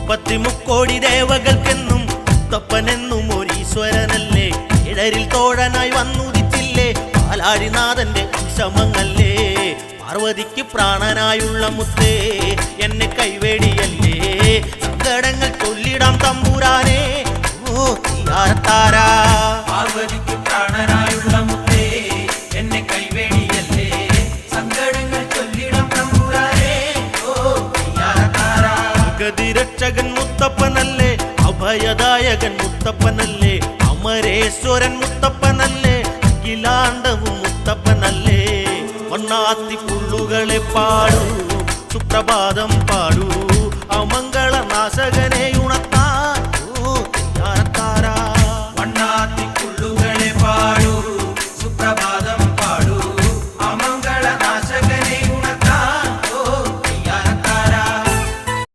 മുപ്പത്തിമുക്കോടി ദേവകൾക്കെന്നും മുത്തപ്പനെന്നും ഒരീശ്വരനല്ലേ. ഇടരിൽ തോഴനായി വന്നുദിച്ചില്ലേ പാലാഴിനാഥന്റെ ശമങ്ങല്ലേ. പാർവതിക്ക് പ്രാണനായുള്ള മുത്തേ എന്നെ കൈവേടിയല്ലേ. സങ്കടങ്ങൾ ചൊല്ലിടാം തമ്പുരാനെ ഓ തീയാരത്താരാ. പാർവതിക്ക് പ്രാണനായുള്ള മുത്തേ എന്നെ കൈവേടിയല്ലേ. സങ്കടങ്ങൾ ചൊല്ലിടാം തമ്പുരാനെ ഓ തീയാരത്താരാ. ഗതിരക്ഷകൻ മുത്തപ്പനല്ലേ, അഭയദായകൻ മുത്തപ്പനല്ലേ, അമരേശ്വരൻ മുത്തപ്പനല്ലേ, അഖിലാണ്ടവും മുത്തപ്പനല്ലേ. വണ്ണാത്തി പുള്ളുകളെ പാടൂ, സുപ്രഭാതം പാടൂ.